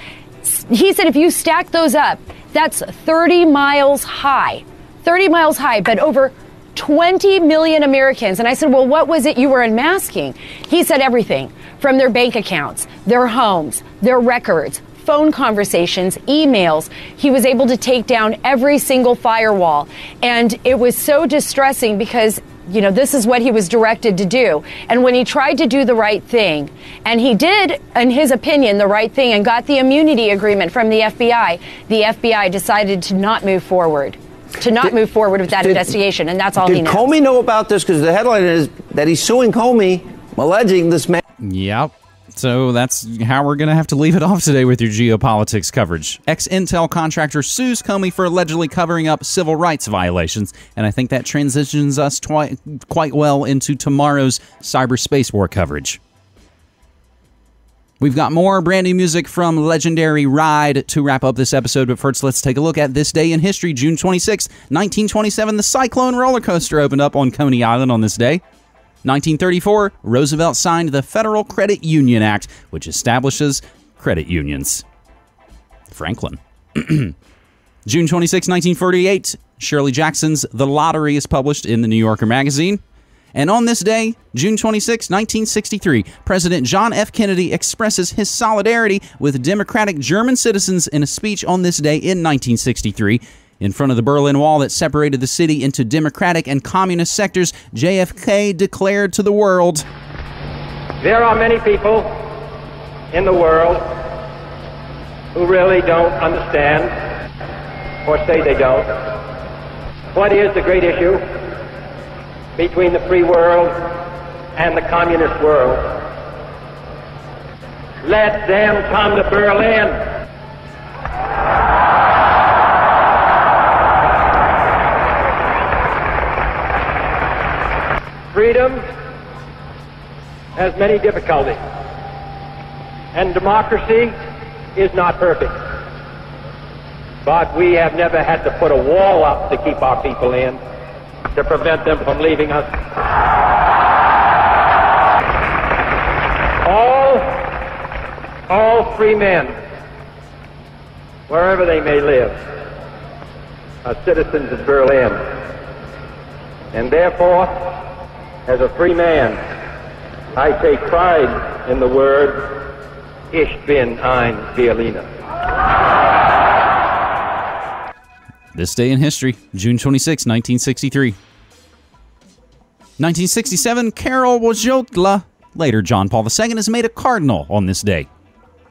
He said if you stack those up, that's 30 miles high. 30 miles high, but over 20 million Americans. And I said, well, what was it you were unmasking? He said everything from their bank accounts, their homes, their records, phone conversations, emails. He was able to take down every single firewall. And it was so distressing because this is what he was directed to do. And when he tried to do the right thing, and he did, in his opinion, the right thing and got the immunity agreement from the FBI decided to not move forward. Move forward with that investigation, and that's all he knows. Did Comey know about this? Because the headline is that he's suing Comey, alleging this man. Yep. So that's how we're going to have to leave it off today with your geopolitics coverage. Ex-Intel contractor sues Comey for allegedly covering up civil rights violations, and I think that transitions us quite well into tomorrow's cyberspace war coverage. We've got more brand new music from legendary Ride to wrap up this episode, but first let's take a look at this day in history. June 26, 1927, the Cyclone roller coaster opened up on Coney Island on this day. 1934, Roosevelt signed the Federal Credit Union Act, which establishes credit unions. Franklin. June 26, 1948, Shirley Jackson's The Lottery is published in the New Yorker magazine. And on this day, June 26, 1963, President John F. Kennedy expresses his solidarity with democratic German citizens in a speech on this day in 1963. In front of the Berlin Wall that separated the city into democratic and communist sectors, JFK declared to the world, "There are many people in the world who really don't understand, or say they don't, what is the great issue between the free world and the communist world. Let them come to Berlin. Freedom has many difficulties, and democracy is not perfect. But we have never had to put a wall up to keep our people in, to prevent them from leaving us. All free men, wherever they may live, are citizens of Berlin. And therefore, as a free man, I take pride in the word, Ich bin ein Berliner. This day in history, June 26, 1963. 1967, Karol Wojtyla, later John Paul II, is made a cardinal on this day.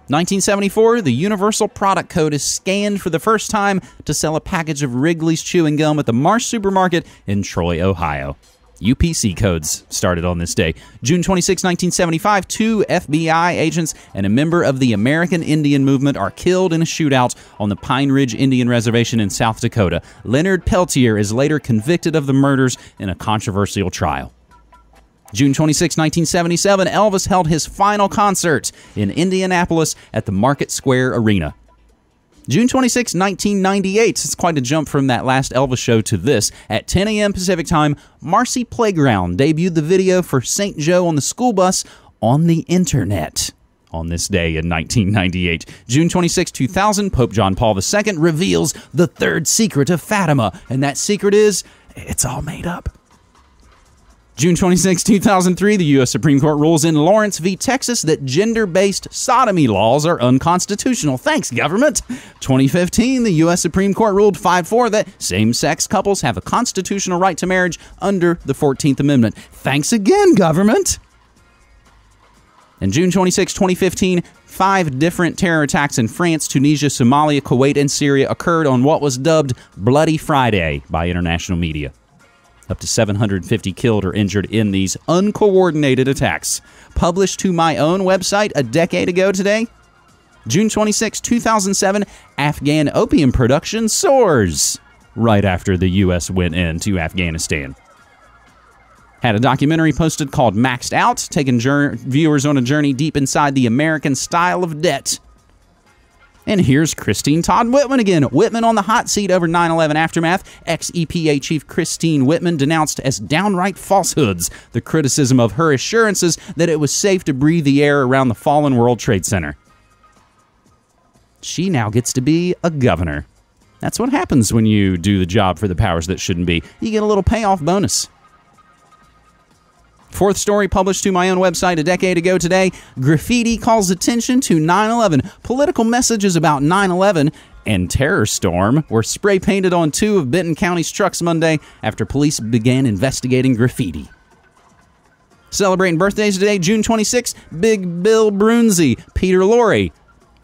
1974, the Universal Product Code is scanned for the first time to sell a package of Wrigley's chewing gum at the Marsh Supermarket in Troy, Ohio. UPC codes started on this day. June 26, 1975, 2 FBI agents and a member of the American Indian Movement are killed in a shootout on the Pine Ridge Indian Reservation in South Dakota. Leonard Peltier is later convicted of the murders in a controversial trial. June 26, 1977, Elvis held his final concert in Indianapolis at the Market Square Arena. June 26, 1998, it's quite a jump from that last Elvis show to this. At 10 a.m. Pacific Time, Marcy Playground debuted the video for St. Joe on the School Bus on the internet on this day in 1998. June 26, 2000, Pope John Paul II reveals the third secret of Fatima, and that secret is, it's all made up. June 26, 2003, the U.S. Supreme Court rules in Lawrence v. Texas that gender-based sodomy laws are unconstitutional. Thanks, government. 2015, the U.S. Supreme Court ruled 5-4 that same-sex couples have a constitutional right to marriage under the 14th Amendment. Thanks again, government. And June 26, 2015, 5 different terror attacks in France, Tunisia, Somalia, Kuwait, and Syria occurred on what was dubbed Bloody Friday by international media. Up to 750 killed or injured in these uncoordinated attacks. Published to my own website a decade ago today, June 26, 2007, Afghan opium production soars right after the U.S. went into Afghanistan. Had a documentary posted called Maxed Out, taking viewers on a journey deep inside the American style of debt. And here's Christine Todd Whitman again. Whitman on the hot seat over 9/11 aftermath. Ex-EPA Chief Christine Whitman denounced as downright falsehoods the criticism of her assurances that it was safe to breathe the air around the fallen World Trade Center. She now gets to be a governor. That's what happens when you do the job for the powers that shouldn't be. You get a little payoff bonus. Fourth story published to my own website a decade ago today. Graffiti calls attention to 9/11. Political messages about 9/11 And Terror Storm were spray painted on 2 of Benton County's trucks Monday after police began investigating graffiti. Celebrating birthdays today, June 26, Big Bill Brunzi, Peter Lorre,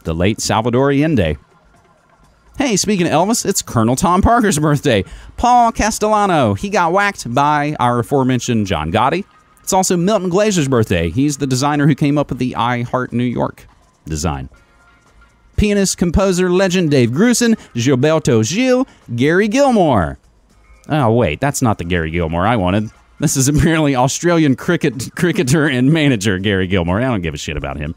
the late Salvador Allende. Hey, speaking of Elvis, it's Colonel Tom Parker's birthday. Paul Castellano, he got whacked by our aforementioned John Gotti. It's also Milton Glazer's birthday. He's the designer who came up with the I Heart New York design. Pianist, composer, legend Dave Grusin, Gilberto Gil, Gary Gilmore. Oh, wait, that's not the Gary Gilmore I wanted. This is apparently Australian cricketer and manager Gary Gilmore. I don't give a shit about him.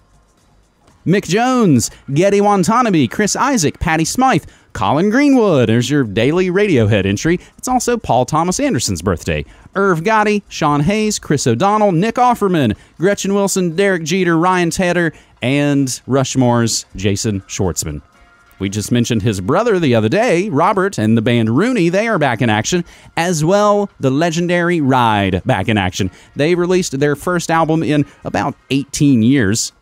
Mick Jones, Geddy Watanabe, Chris Isaac, Patty Smythe, Colin Greenwood. There's your daily Radiohead entry. It's also Paul Thomas Anderson's birthday. Irv Gotti, Sean Hayes, Chris O'Donnell, Nick Offerman, Gretchen Wilson, Derek Jeter, Ryan Tedder, and Rushmore's Jason Schwartzman. We just mentioned his brother the other day, Robert, and the band Rooney. They are back in action. As well, the legendary Ride back in action. They released their first album in about 18 years.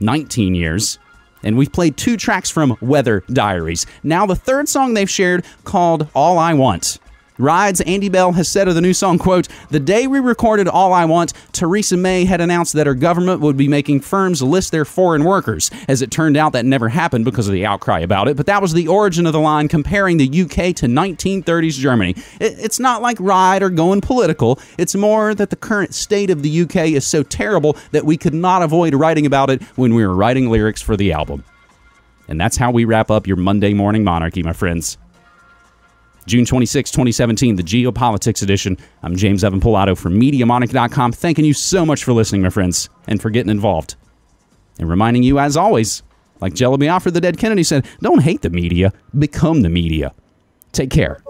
19 years, and we've played 2 tracks from Weather Diaries. Now the third song they've shared, called All I Want. Ride's Andy Bell has said of the new song, quote, "The day we recorded All I Want, Theresa May had announced that her government would be making firms list their foreign workers. As it turned out, that never happened because of the outcry about it, but that was the origin of the line comparing the UK to 1930s Germany. It's not like Ride or going political. It's more that the current state of the UK is so terrible that we could not avoid writing about it when we were writing lyrics for the album." And that's how we wrap up your Monday Morning Monarchy, my friends. June 26, 2017, the Geopolitics Edition. I'm James Evan Pilato from MediaMonarch.com, thanking you so much for listening, my friends, and for getting involved. And reminding you, as always, like Jello Biafra the Dead Kennedy said, don't hate the media, become the media. Take care.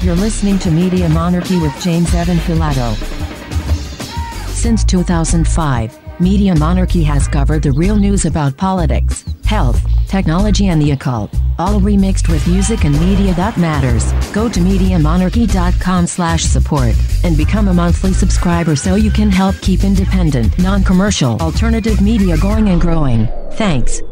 You're listening to Media Monarchy with James Evan Pilato. Since 2005, Media Monarchy has covered the real news about politics, health, technology and the occult, all remixed with music and media that matters. Go to MediaMonarchy.com/support and become a monthly subscriber so you can help keep independent, non-commercial, alternative media going and growing. Thanks.